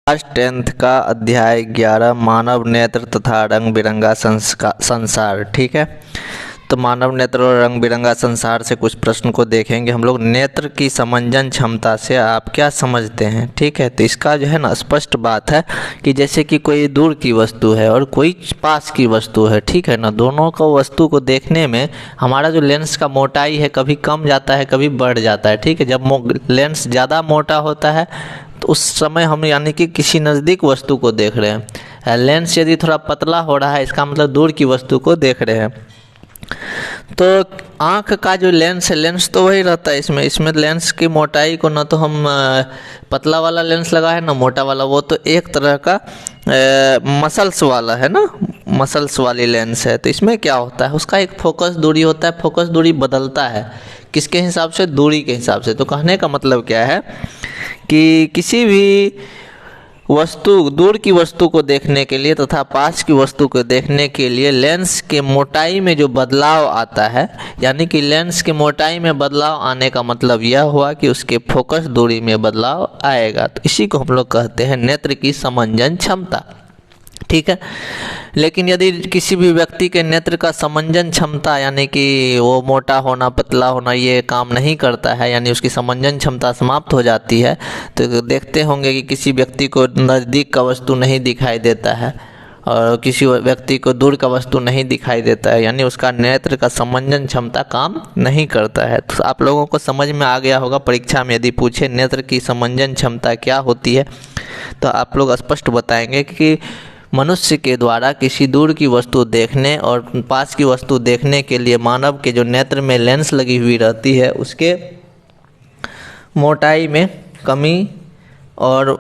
Class 10th का अध्याय 11 मानव नेत्र तथा रंग बिरंगा संसार। ठीक है, तो मानव नेत्र और रंग बिरंगा संसार से कुछ प्रश्न को देखेंगे हम लोग। नेत्र की समंजन क्षमता से आप क्या समझते हैं? ठीक है, तो इसका जो है ना स्पष्ट बात है कि जैसे कि कोई दूर की वस्तु है और कोई पास की वस्तु है, ठीक है ना, दोनों को वस्तु को देखने में हमारा जो लेंस का मोटाई है कभी कम जाता है कभी बढ़ जाता है। ठीक है, जब लेंस ज़्यादा मोटा होता है तो उस समय हम यानी कि किसी नज़दीक वस्तु को देख रहे हैं। लेंस यदि थोड़ा पतला हो रहा है इसका मतलब दूर की वस्तु को देख रहे हैं। तो आँख का जो लेंस है, लेंस तो वही रहता है इसमें लेंस की मोटाई को ना तो हम पतला वाला लेंस लगा है ना मोटा वाला, वो तो एक तरह का मसल्स वाला है ना, मसल्स वाली लेंस है। तो इसमें क्या होता है, उसका एक फोकस दूरी होता है, फोकस दूरी बदलता है किसके हिसाब से? दूरी के हिसाब से। तो कहने का मतलब क्या है कि किसी भी वस्तु, दूर की वस्तु को देखने के लिए तथा पास की वस्तु को देखने के लिए लेंस के मोटाई में जो बदलाव आता है, यानी कि लेंस के मोटाई में बदलाव आने का मतलब यह हुआ कि उसके फोकस दूरी में बदलाव आएगा। तो इसी को हम लोग कहते हैं नेत्र की समंजन क्षमता। ठीक है, लेकिन यदि किसी भी व्यक्ति के नेत्र का समंजन क्षमता यानी कि वो मोटा होना पतला होना ये काम नहीं करता है, यानी उसकी समंजन क्षमता समाप्त हो जाती है, तो देखते होंगे कि किसी व्यक्ति को नज़दीक का वस्तु नहीं दिखाई देता है और किसी व्यक्ति को दूर का वस्तु नहीं दिखाई देता है, यानी उसका नेत्र का समंजन क्षमता काम नहीं करता है। तो आप लोगों को समझ में आ गया होगा, परीक्षा में यदि पूछे नेत्र की समंजन क्षमता क्या होती है तो आप लोग स्पष्ट बताएंगे कि मनुष्य के द्वारा किसी दूर की वस्तु देखने और पास की वस्तु देखने के लिए मानव के जो नेत्र में लेंस लगी हुई रहती है उसके मोटाई में कमी और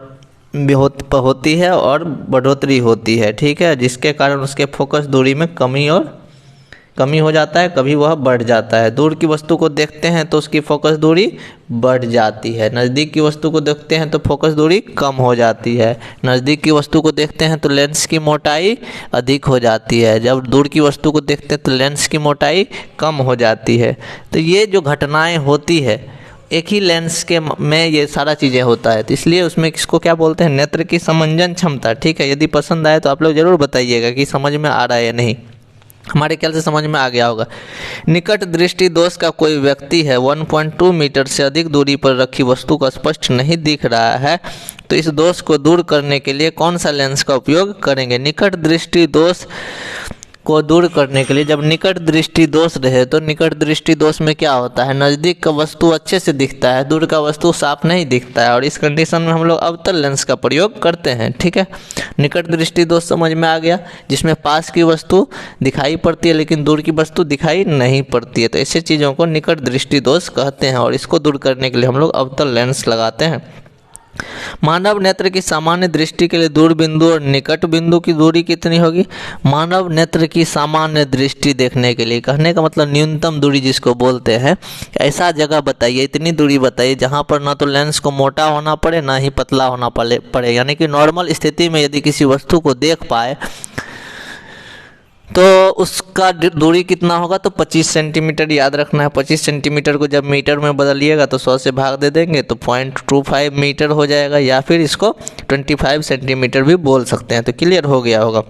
भी होती है और बढ़ोतरी होती है। ठीक है, जिसके कारण उसके फोकस दूरी में कमी हो जाता है, कभी वह बढ़ जाता है। दूर की वस्तु को देखते हैं तो उसकी फोकस दूरी बढ़ जाती है, नज़दीक की वस्तु को देखते हैं तो फोकस दूरी कम हो जाती है। नज़दीक की वस्तु को देखते हैं तो लेंस की मोटाई अधिक हो जाती है, जब दूर की वस्तु को देखते हैं तो लेंस की मोटाई कम हो जाती है। तो ये जो घटनाएं होती है एक ही लेंस के में ये सारा चीज़ें होता है, तो इसलिए उसमें किसको क्या बोलते हैं? नेत्र की समंजन क्षमता। ठीक है, यदि पसंद आए तो आप लोग ज़रूर बताइएगा कि समझ में आ रहा है या नहीं। हमारे ख्याल से समझ में आ गया होगा। निकट दृष्टि दोष का कोई व्यक्ति है, 1.2 मीटर से अधिक दूरी पर रखी वस्तु को स्पष्ट नहीं दिख रहा है, तो इस दोष को दूर करने के लिए कौन सा लेंस का उपयोग करेंगे? निकट दृष्टि दोष को दूर करने के लिए, जब निकट दृष्टि दोष रहे तो निकट दृष्टि दोष में क्या होता है? नज़दीक का वस्तु अच्छे से दिखता है, दूर का वस्तु साफ नहीं दिखता है, और इस कंडीशन में हम लोग अवतल लेंस का प्रयोग करते हैं। ठीक है, निकट दृष्टि दोष समझ में आ गया, जिसमें पास की वस्तु दिखाई पड़ती है लेकिन दूर की वस्तु दिखाई नहीं पड़ती है, तो ऐसे चीज़ों को निकट दृष्टि दोष कहते हैं, और इसको दूर करने के लिए हम लोग अवतल लेंस लगाते हैं। मानव नेत्र की सामान्य दृष्टि के लिए दूर बिंदु और निकट बिंदु की दूरी कितनी होगी? मानव नेत्र की सामान्य दृष्टि देखने के लिए, कहने का मतलब न्यूनतम दूरी जिसको बोलते हैं, ऐसा जगह बताइए, इतनी दूरी बताइए जहां पर ना तो लेंस को मोटा होना पड़े ना ही पतला होना पड़े, यानी कि नॉर्मल स्थिति में यदि किसी वस्तु को देख पाए तो उसका दूरी कितना होगा? तो 25 सेंटीमीटर याद रखना है। 25 सेंटीमीटर को जब मीटर में बदलिएगा तो 100 से भाग दे देंगे तो 0.25 मीटर हो जाएगा, या फिर इसको 25 सेंटीमीटर भी बोल सकते हैं। तो क्लियर हो गया होगा।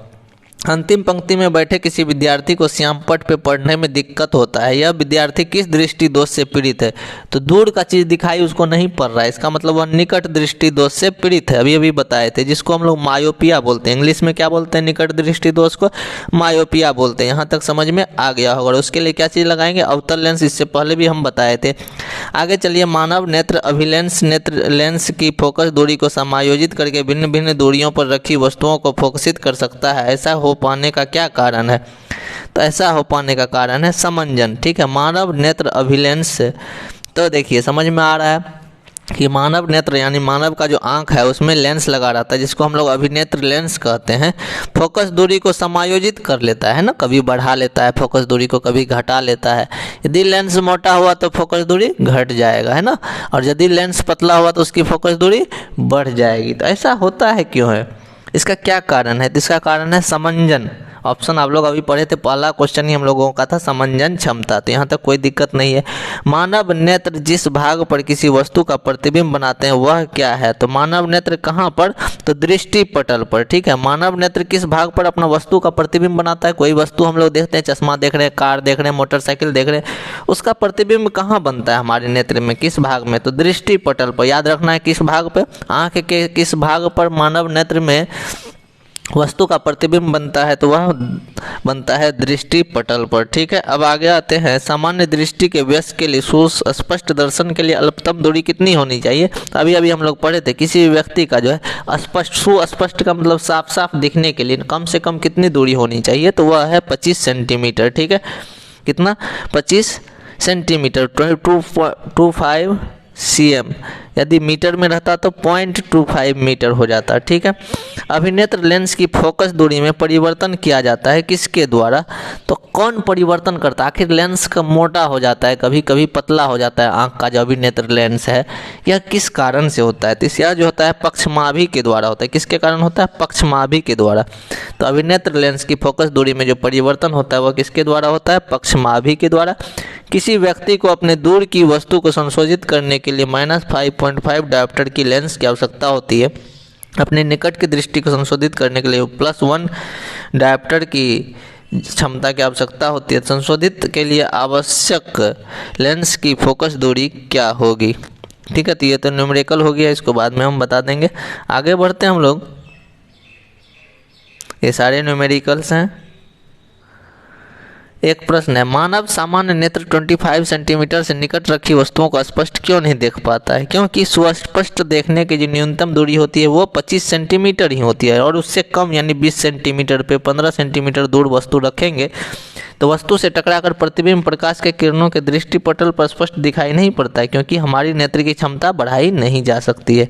अंतिम पंक्ति में बैठे किसी विद्यार्थी को श्यामपट्ट पे पढ़ने में दिक्कत होता है, यह विद्यार्थी किस दृष्टि दोष से पीड़ित है? तो दूर का चीज़ दिखाई उसको नहीं पड़ रहा है, इसका मतलब वह निकट दृष्टि दोष से पीड़ित है। अभी बताए थे, जिसको हम लोग मायोपिया बोलते हैं। इंग्लिश में क्या बोलते हैं? निकट दृष्टि दोष को मायोपिया बोलते हैं। यहाँ तक समझ में आ गया होगा। और उसके लिए क्या चीज़ लगाएंगे? अवतल लेंस, इससे पहले भी हम बताए थे। आगे चलिए, मानव नेत्र अभिलेंस नेत्र लेंस की फोकस दूरी को समायोजित करके भिन्न भिन्न दूरियों पर रखी वस्तुओं को फोकसित कर सकता है, ऐसा हो पाने का क्या कारण है? तो ऐसा हो पाने का कारण है समंजन। ठीक है, मानव नेत्र अभिलेंस। तो देखिए समझ में आ रहा है कि मानव नेत्र यानी मानव का जो आंख है उसमें लेंस लगा रहता है, जिसको हम लोग अभिनेत्र लेंस कहते हैं। फोकस दूरी को समायोजित कर लेता है ना, कभी बढ़ा लेता है फोकस दूरी को, कभी घटा लेता है। यदि लेंस मोटा हुआ तो फोकस दूरी घट जाएगा, है ना, और यदि लेंस पतला हुआ तो उसकी फोकस दूरी बढ़ जाएगी। तो ऐसा होता है क्यों है? इसका क्या कारण है? तो इसका कारण है समंजन, ऑप्शन आप लोग अभी पढ़े थे, पहला क्वेश्चन ही हम लोगों का था समंजन क्षमता, तो यहाँ तक कोई दिक्कत नहीं है। मानव नेत्र जिस भाग पर किसी वस्तु का प्रतिबिंब बनाते हैं वह क्या है? तो मानव नेत्र कहाँ पर? तो दृष्टि पटल पर, ठीक है। मानव नेत्र किस भाग पर अपना वस्तु का प्रतिबिंब बनाता है? कोई वस्तु हम लोग देखते हैं, चश्मा देख रहे हैं, कार देख रहे हैं, मोटरसाइकिल देख रहे हैं, उसका प्रतिबिंब कहाँ बनता है हमारे नेत्र में, किस भाग में? तो दृष्टि पटल पर। याद रखना है किस भाग पर, आँख के किस भाग पर मानव नेत्र में वस्तु का प्रतिबिंब बनता है? तो वह बनता है दृष्टि पटल पर, ठीक है। अब आगे आते हैं, सामान्य दृष्टि के वयस्क के लिए सुस्पष्ट दर्शन के लिए अल्पतम दूरी कितनी होनी चाहिए? तो अभी हम लोग पढ़े थे, किसी भी व्यक्ति का जो है सुस्पष्ट का मतलब साफ साफ दिखने के लिए कम से कम कितनी दूरी होनी चाहिए? तो वह है 25 सेंटीमीटर, ठीक है। कितना? 25 सेंटीमीटर, 2.25 cm। यदि मीटर में रहता तो 0.25 मीटर हो जाता, ठीक है। अभिनेत्र लेंस की फोकस दूरी में परिवर्तन किया जाता है किसके द्वारा? तो कौन परिवर्तन करता है? आखिर लेंस का मोटा हो जाता है, कभी कभी पतला हो जाता है आँख का जो अभिनेत्र लेंस है, यह किस कारण से होता है? तो यह जो होता है पक्षमाभि के द्वारा होता है। किसके कारण होता है? पक्षमाभि के द्वारा। तो अभिनेत्र लेंस की फोकस दूरी में जो परिवर्तन होता है वह किसके द्वारा होता है? पक्षमाभि के द्वारा। किसी व्यक्ति को अपने दूर की वस्तु को संशोधित करने के लिए -5.5 डायोप्टर की लेंस की आवश्यकता होती है। अपने निकट की दृष्टि को संशोधित करने के लिए +1 डायोप्टर की क्षमता की आवश्यकता होती है। संशोधित के लिए आवश्यक लेंस की फोकस दूरी क्या होगी? ठीक है, तो ये तो न्यूमेरिकल हो गया, इसको बाद में हम बता देंगे। आगे बढ़ते हैं हम लोग, ये सारे न्यूमेरिकल्स हैं। एक प्रश्न है, मानव सामान्य नेत्र 25 सेंटीमीटर से निकट रखी वस्तुओं को स्पष्ट क्यों नहीं देख पाता है? क्योंकि सुस्पष्ट देखने की जो न्यूनतम दूरी होती है वो 25 सेंटीमीटर ही होती है, और उससे कम यानी 20 सेंटीमीटर पे 15 सेंटीमीटर दूर वस्तु रखेंगे तो वस्तु से टकराकर प्रतिबिंब प्रकाश के किरणों के दृष्टिपटल पर स्पष्ट दिखाई नहीं पड़ता है, क्योंकि हमारी नेत्र की क्षमता बढ़ाई नहीं जा सकती है।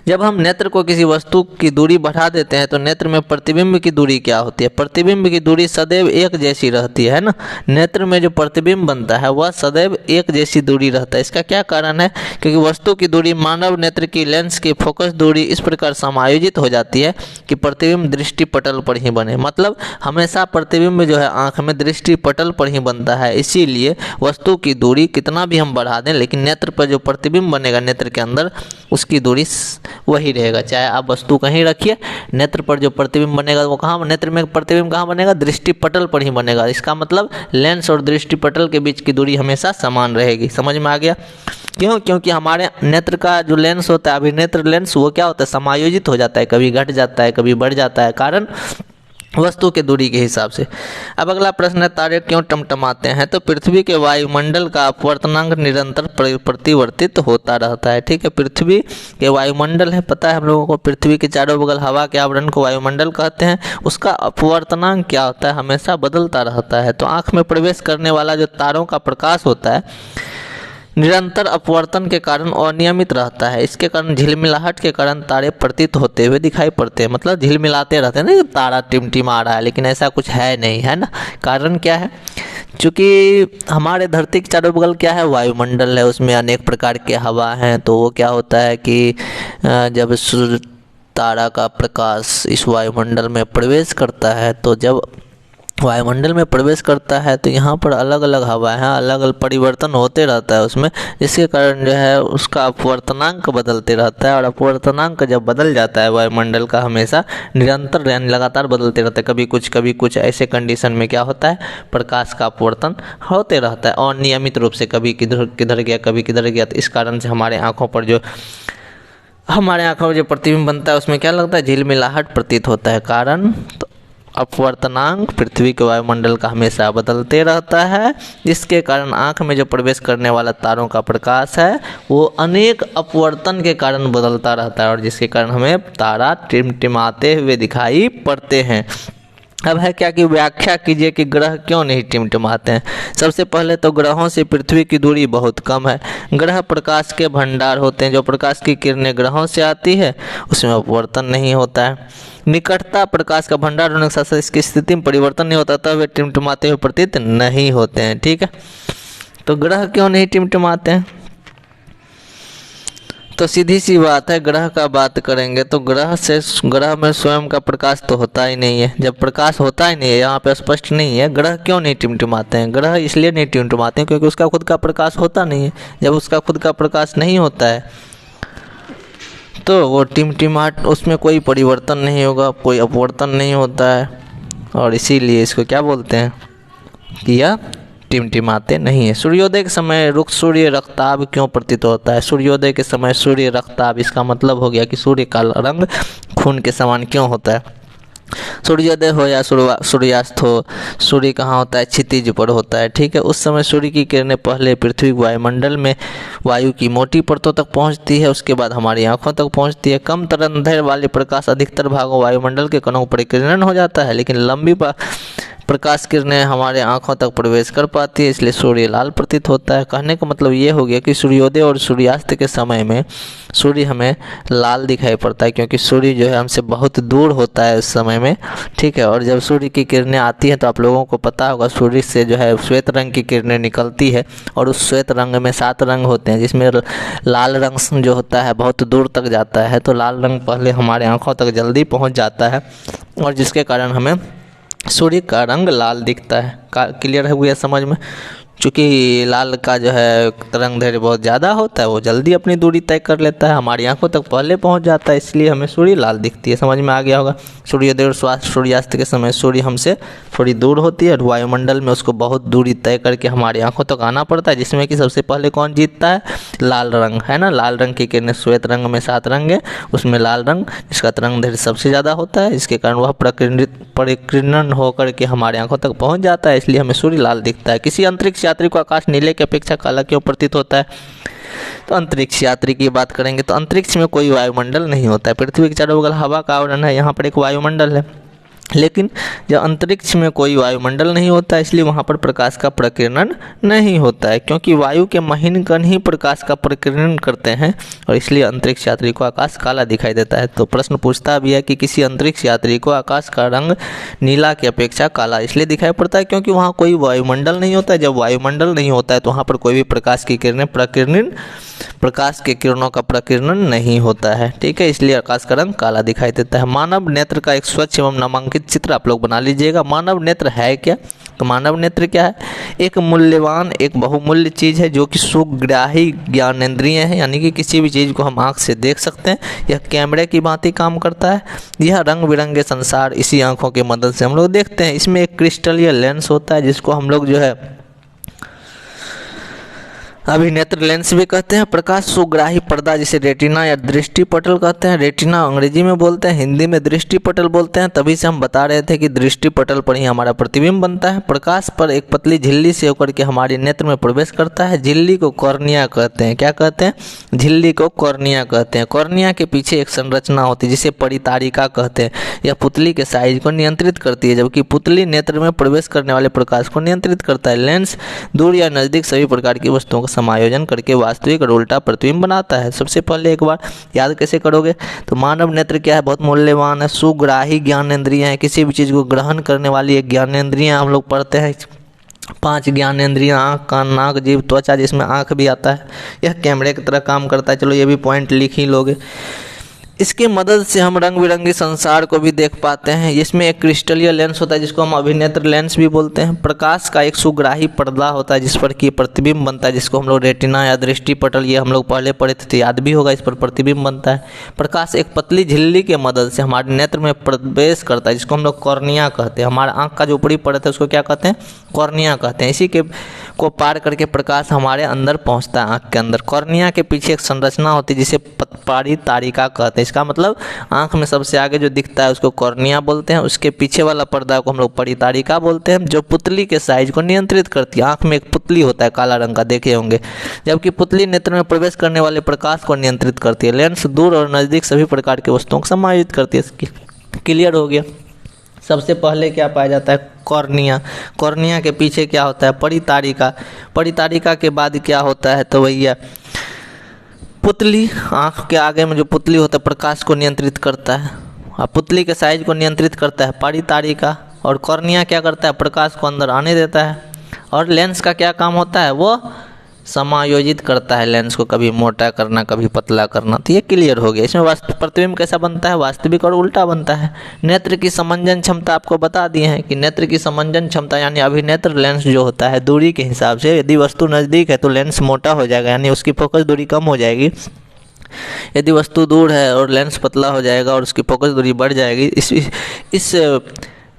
जब हम नेत्र को किसी वस्तु की दूरी बढ़ा देते हैं तो नेत्र में प्रतिबिंब की दूरी क्या होती है? प्रतिबिंब की दूरी सदैव एक जैसी रहती है ना। नेत्र में जो प्रतिबिंब बनता है वह सदैव एक जैसी दूरी रहता है। इसका क्या कारण है? क्योंकि वस्तु की दूरी मानव नेत्र की लेंस की फोकस दूरी इस प्रकार समायोजित हो जाती है कि प्रतिबिंब दृष्टिपटल पर ही बने। मतलब हमेशा प्रतिबिंब जो है आँख में दृष्टिपटल पर ही बनता है, इसीलिए वस्तु की दूरी कितना भी हम बढ़ा दें लेकिन नेत्र पर जो प्रतिबिंब बनेगा नेत्र के अंदर उसकी दूरी वही रहेगा। चाहे आप वस्तु कहीं रखिए, नेत्र पर जो प्रतिबिंब बनेगा वो कहाँ, नेत्र में प्रतिबिंब कहाँ बनेगा? दृष्टिपटल पर ही बनेगा। इसका मतलब लेंस और दृष्टिपटल के बीच की दूरी हमेशा समान रहेगी। समझ में आ गया? क्यों? क्योंकि हमारे नेत्र का जो लेंस होता है अभिनेत्र लेंस, वो क्या होता है? समायोजित हो जाता है, कभी घट जाता है कभी बढ़ जाता है, कारण वस्तु के दूरी के हिसाब से। अब अगला प्रश्न है, तारे क्यों टमटमाते हैं? तो पृथ्वी के वायुमंडल का अपवर्तनांक निरंतर परिवर्तित होता रहता है। ठीक है, पृथ्वी के वायुमंडल है, पता है हम लोगों को, पृथ्वी के चारों बगल हवा के आवरण को वायुमंडल कहते हैं। उसका अपवर्तनांक क्या होता है? हमेशा बदलता रहता है। तो आँख में प्रवेश करने वाला जो तारों का प्रकाश होता है निरंतर अपवर्तन के कारण अनियमित रहता है। इसके कारण झिलमिलाहट के कारण तारे प्रतीत होते हुए दिखाई पड़ते हैं। मतलब झिलमिलाते रहते हैं ना, तारा टिमटिमा रहा है, लेकिन ऐसा कुछ है नहीं, है ना। कारण क्या है? क्योंकि हमारे धरती के चारों बगल क्या है? वायुमंडल है, उसमें अनेक प्रकार के हवा हैं। तो वो क्या होता है कि जब सूर्य तारा का प्रकाश इस वायुमंडल में प्रवेश करता है, तो जब वायुमंडल में प्रवेश करता है तो यहाँ पर अलग अलग हवा है, अलग अलग परिवर्तन होते रहता है उसमें, जिसके कारण जो है उसका अपवर्तनांक बदलते रहता है। और अपवर्तनांक जब बदल जाता है वायुमंडल का, हमेशा निरंतर यानी लगातार बदलते रहता है। कभी कुछ ऐसे कंडीशन में क्या होता है? प्रकाश का अपवर्तन होते रहता है और नियमित रूप से, कभी किधर गया कभी किधर गया। तो इस कारण से हमारे आँखों में जो प्रतिबिंब बनता है उसमें क्या लगता है? झिलमिलाहट प्रतीत होता है। कारण तो अपवर्तनांक पृथ्वी के वायुमंडल का हमेशा बदलते रहता है, जिसके कारण आँख में जो प्रवेश करने वाला तारों का प्रकाश है वो अनेक अपवर्तन के कारण बदलता रहता है, और जिसके कारण हमें तारा टिमटिमाते हुए दिखाई पड़ते हैं। अब है क्या कि व्याख्या कीजिए कि ग्रह क्यों नहीं टिमटिमाते हैं। सबसे पहले तो ग्रहों से पृथ्वी की दूरी बहुत कम है। ग्रह प्रकाश के भंडार होते हैं, जो प्रकाश की किरणें ग्रहों से आती है उसमें अपवर्तन नहीं होता है। निकटता प्रकाश का भंडार होने के साथ साथ इसकी स्थिति में परिवर्तन नहीं होता, तब वे टिमटिमाते हुए प्रतीत नहीं होते हैं। ठीक है, तो ग्रह क्यों नहीं टिमटिमाते हैं? तो सीधी सी बात है, ग्रह का बात करेंगे तो ग्रह में स्वयं का प्रकाश तो होता ही नहीं है। जब प्रकाश होता ही नहीं है, यहाँ पे स्पष्ट नहीं है, ग्रह क्यों नहीं टिमटिमाते हैं? ग्रह इसलिए नहीं टिमटिमाते हैं क्योंकि उसका खुद का प्रकाश होता नहीं है। जब उसका खुद का प्रकाश नहीं होता है तो वो टिमटिमाहट, उसमें कोई परिवर्तन नहीं होगा, कोई अपवर्तन नहीं होता है, और इसीलिए इसको क्या बोलते हैं कि यह टिमटिमाते नहीं है। सूर्योदय के समय रुख सूर्य रक्ताभ क्यों प्रतीत होता है? सूर्योदय के समय सूर्य रक्ताभ, इसका मतलब हो गया कि सूर्य का रंग खून के समान क्यों होता है। सूर्योदय हो या सूर्यास्त हो, सूर्य कहाँ होता है? क्षितिज पर होता है, ठीक है। उस समय सूर्य की किरणें पहले पृथ्वी वायुमंडल में वायु की मोटी परतों तक पहुंचती है, उसके बाद हमारी आंखों तक पहुंचती है। कम तरंगदैर्घ्य वाले प्रकाश अधिकतर भागों वायुमंडल के कणों पर किरण हो जाता है, लेकिन लंबी प्रकाश किरणें हमारे आंखों तक प्रवेश कर पाती है, इसलिए सूर्य लाल प्रतीत होता है। कहने का मतलब ये हो गया कि सूर्योदय और सूर्यास्त के समय में सूर्य हमें लाल दिखाई पड़ता है, क्योंकि सूर्य जो है हमसे बहुत दूर होता है उस समय में, ठीक है। और जब सूर्य की किरणें आती हैं तो आप लोगों को पता होगा सूर्य से जो है श्वेत रंग की किरणें निकलती है, और उस श्वेत रंग में 7 रंग होते हैं, जिसमें लाल रंग जो होता है बहुत दूर तक जाता है। तो लाल रंग पहले हमारे आँखों तक जल्दी पहुँच जाता है, और जिसके कारण हमें सूर्य का रंग लाल दिखता है। क्लियर है हुआ समझ में? चूँकि लाल का जो है तरंगदैर्घ्य बहुत ज़्यादा होता है, वो जल्दी अपनी दूरी तय कर लेता है, हमारी आंखों तक पहले पहुंच जाता है, इसलिए हमें सूर्य लाल दिखती है। समझ में आ गया होगा। सूर्योदय और सूर्यास्त के समय सूर्य हमसे थोड़ी दूर होती है, और वायुमंडल में उसको बहुत दूरी तय करके हमारी आंखों तक आना पड़ता है, जिसमें कि सबसे पहले कौन जीतता है? लाल रंग, है ना। लाल रंग की किरणें, श्वेत रंग में 7 रंग है, उसमें लाल रंग जिसका तरंगदैर्घ्य सबसे ज़्यादा होता है, इसके कारण वह परिकीर्णन होकर के हमारे आंखों तक पहुँच जाता है, इसलिए हमें सूर्य लाल दिखता है। किसी अंतरिक्ष यात्री को आकाश नीले की अपेक्षा काला क्यों प्रतीत होता है? तो अंतरिक्ष यात्री की बात करेंगे तो अंतरिक्ष में कोई वायुमंडल नहीं होता है। पृथ्वी के चारों बगल हवा का आवरण है, यहाँ पर एक वायुमंडल है, लेकिन जब अंतरिक्ष में कोई वायुमंडल नहीं होता, इसलिए वहाँ पर प्रकाश का प्रकीर्णन नहीं होता है, क्योंकि वायु के महीन कण ही प्रकाश का प्रकीर्णन करते हैं, और इसलिए अंतरिक्ष यात्री को आकाश काला दिखाई देता है। तो प्रश्न पूछता भी है कि किसी अंतरिक्ष यात्री को आकाश का रंग नीला की अपेक्षा काला इसलिए दिखाई पड़ता है क्योंकि वहाँ कोई वायुमंडल नहीं होता है। जब वायुमंडल नहीं होता है तो वहाँ पर कोई भी प्रकाश की प्रकाश के किरणों का प्रकीर्णन नहीं होता है, ठीक है। इसलिए आकाश का रंग काला दिखाई देता है। मानव नेत्र का एक स्वच्छ एवं नामांकित चित्र आप लोग बना लीजिएगा। मानव नेत्र है क्या? तो मानव नेत्र क्या है? एक मूल्यवान, एक बहुमूल्य चीज़ है जो कि सुग्राही ज्ञानेंद्रिय है, यानी कि किसी भी चीज़ को हम आँख से देख सकते हैं। यह कैमरे की भांति काम करता है। यह रंग बिरंगे संसार इसी आँखों की मदद से हम लोग देखते हैं। इसमें एक क्रिस्टलीय लेंस होता है जिसको हम लोग जो है अभिनेत्र लेंस भी कहते हैं। प्रकाश सुग्राही पर्दा जिसे रेटिना या दृष्टि पटल कहते हैं। रेटिना अंग्रेजी में बोलते हैं, हिंदी में दृष्टि पटल बोलते हैं। तभी से हम बता रहे थे कि दृष्टि पटल पर ही हमारा प्रतिबिंब बनता है। प्रकाश पर एक पतली झिल्ली से होकर के हमारे नेत्र में प्रवेश करता है। झिल्ली को कॉर्निया कहते हैं। क्या कहते हैं? झिल्ली को कॉर्निया कहते हैं। कॉर्निया के पीछे एक संरचना होती है जिसे परितारिका कहते हैं। यह पुतली के साइज को नियंत्रित करती है, जबकि पुतली नेत्र में प्रवेश करने वाले प्रकाश को नियंत्रित करता है। लेंस दूर या नज़दीक सभी प्रकार की वस्तुओं का समायोजन करके वास्तविक और उल्टा प्रतिबिंब बनाता है। सबसे पहले एक बार याद कैसे करोगे? तो मानव नेत्र क्या है? बहुत मूल्यवान है, सुग्राही ज्ञानेंद्रिय है, किसी भी चीज़ को ग्रहण करने वाली एक ज्ञानेंद्रिय हम लोग पढ़ते हैं। 5 ज्ञानेंद्रियाँ, आँख, कान, नाक, जीभ, त्वचा, जिसमें आँख भी आता है। यह कैमरे की तरह काम करता है। चलो ये भी पॉइंट लिख ही लोगे। इसकी मदद से हम रंग बिरंगे संसार को भी देख पाते हैं। इसमें एक क्रिस्टलीय लेंस होता है जिसको हम अभिनेत्र लेंस भी बोलते हैं। प्रकाश का एक सुग्राही पर्दा होता है जिस पर कि प्रतिबिंब बनता है, जिसको हम लोग रेटिना या दृष्टि पटल, ये हम लोग पहले पढ़े थे तो याद भी होगा, इस पर प्रतिबिंब बनता है। प्रकाश एक पतली झिल्ली के मदद से हमारे नेत्र में प्रवेश करता है, जिसको हम लोग कॉर्निया कहते हैं। हमारा आँख का जो ऊपरी परत है उसको क्या कहते हैं? कॉर्निया कहते हैं। इसी के को पार करके प्रकाश हमारे अंदर पहुँचता है, आँख के अंदर। कॉर्निया के पीछे एक संरचना होती है जिसे परितारिका कहते हैं। इसका मतलब आंख में सबसे आगे जो दिखता है उसको कॉर्निया बोलते हैं, उसके पीछे वाला पर्दा को हम लोग परितारिका बोलते हैं, जो पुतली के साइज को नियंत्रित करती है। आंख में एक पुतली होता है काला रंग का, देखे होंगे, जबकि पुतली नेत्र में प्रवेश करने वाले प्रकाश को नियंत्रित करती है। लेंस दूर और नज़दीक सभी प्रकार की वस्तुओं को समायोजित करती है। क्लियर हो गया? सबसे पहले क्या पाया जाता है? कॉर्निया। कॉर्निया के पीछे क्या होता है? परितारिका। परितारिका के बाद क्या होता है? तो भैया पुतली, आँख के आगे में जो पुतली होता है प्रकाश को नियंत्रित करता है, और पुतली के साइज को नियंत्रित करता है परितारिका। और कॉर्निया क्या करता है? प्रकाश को अंदर आने देता है। और लेंस का क्या काम होता है? वो समायोजित करता है लेंस को, कभी मोटा करना कभी पतला करना। तो ये क्लियर हो गया। इसमें प्रतिबिंब कैसा बनता है, वास्तविक और उल्टा बनता है। नेत्र की समंजन क्षमता आपको बता दिए हैं कि नेत्र की समंजन क्षमता यानी अभिनेत्र लेंस जो होता है दूरी के हिसाब से, यदि वस्तु नज़दीक है तो लेंस मोटा हो जाएगा यानी उसकी फोकस दूरी कम हो जाएगी। यदि वस्तु दूर है और लेंस पतला हो जाएगा और उसकी फोकस दूरी बढ़ जाएगी। इस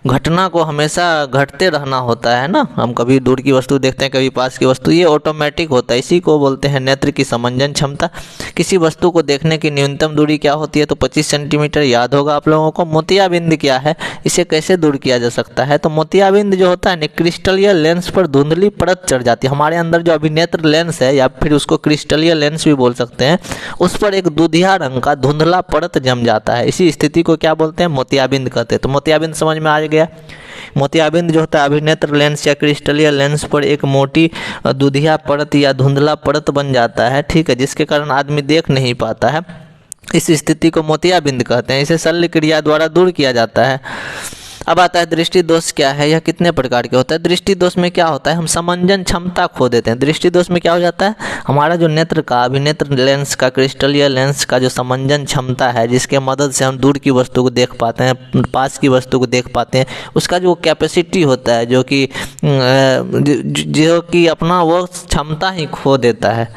घटना को हमेशा घटते रहना होता है ना, हम कभी दूर की वस्तु देखते हैं कभी पास की वस्तु, ये ऑटोमेटिक होता है। इसी को बोलते हैं नेत्र की समंजन क्षमता। किसी वस्तु को देखने की न्यूनतम दूरी क्या होती है, तो 25 सेंटीमीटर याद होगा आप लोगों को। मोतियाबिंद क्या है, इसे कैसे दूर किया जा सकता है, तो मोतियाबिंद जो होता है ना, क्रिस्टलीय लेंस पर धुंधली परत चढ़ जाती है। हमारे अंदर जो अभिनेत्र लेंस है या फिर उसको क्रिस्टलीय लेंस भी बोल सकते हैं, उस पर एक दूधिया रंग का धुंधला परत जम जाता है। इसी स्थिति को क्या बोलते हैं, मोतियाबिंद कहते हैं। तो मोतियाबिंद समझ में आ गया। मोतियाबिंद जो होता है अभिनेत्र लेंस या क्रिस्टलीय लेंस पर एक मोटी दूधिया परत या धुंधला परत बन जाता है, ठीक है, जिसके कारण आदमी देख नहीं पाता है। इस स्थिति को मोतियाबिंद कहते हैं। इसे शल्य क्रिया द्वारा दूर किया जाता है। अब आता है दृष्टि दोष क्या है, यह कितने प्रकार के होता है। दृष्टि दोष में क्या होता है, हम समंजन क्षमता खो देते हैं। दृष्टि दोष में क्या हो जाता है, हमारा जो नेत्र का अभिनेत्र लेंस का क्रिस्टलीय लेंस का जो समंजन क्षमता है, जिसके मदद से हम दूर की वस्तु को देख पाते हैं, पास की वस्तु को देख पाते हैं, उसका जो कैपेसिटी होता है, जो कि अपना वो क्षमता ही खो देता है,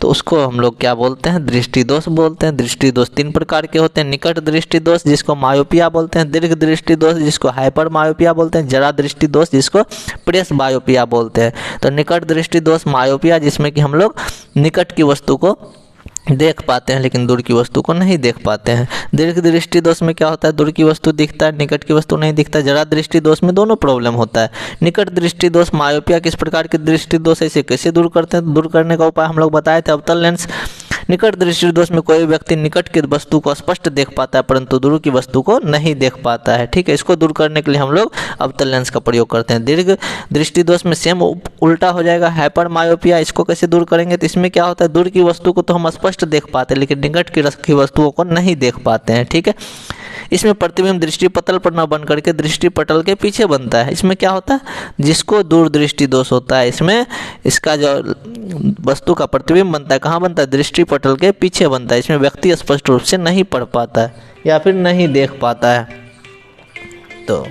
तो उसको हम लोग क्या बोलते हैं, दृष्टि दोष बोलते हैं। दृष्टि दोष 3 प्रकार के होते हैं। निकट दृष्टि दोष जिसको मायोपिया बोलते हैं, दीर्घ दृष्टि दोष जिसको हाइपर मायोपिया बोलते हैं, जरा दृष्टि दोष जिसको प्रेस बायोपिया बोलते हैं। तो निकट दृष्टि दोष मायोपिया, जिसमें कि हम लोग निकट की वस्तु को देख पाते हैं लेकिन दूर की वस्तु को नहीं देख पाते हैं। दीर्घ दृष्टि दोष में क्या होता है, दूर की वस्तु दिखता है, निकट की वस्तु नहीं दिखता। जरा दृष्टि दोष में दोनों प्रॉब्लम होता है। निकट दृष्टि दोष मायोपिया किस प्रकार की दृष्टि दोष है, इसे कैसे दूर करते हैं, दूर करने का उपाय हम लोग बताए थे, अवतल लेंस। निकट दृष्टि दोष में कोई व्यक्ति निकट की वस्तु को स्पष्ट देख पाता है परंतु दूर की वस्तु को नहीं देख पाता है, ठीक है। इसको दूर करने के लिए हम लोग अवतल लेंस का प्रयोग करते हैं। दीर्घ दृष्टि दोष में सेम उल्टा हो जाएगा, हाइपर मायोपिया। इसको कैसे दूर करेंगे, तो इसमें क्या होता है, दूर की वस्तु को तो हम स्पष्ट देख पाते हैं लेकिन निकट की वस्तुओं को नहीं देख पाते हैं, ठीक है। इसमें प्रतिबिंब दृष्टि पटल पर न बन करके दृष्टि पटल के पीछे बनता है। इसमें क्या होता है, जिसको दूर दृष्टि दोष होता है, इसमें इसका जो वस्तु का प्रतिबिंब बनता है कहाँ बनता है, दृष्टि पटल के पीछे बनता है। इसमें व्यक्ति स्पष्ट रूप से नहीं पढ़ पाता है या फिर नहीं देख पाता है। तो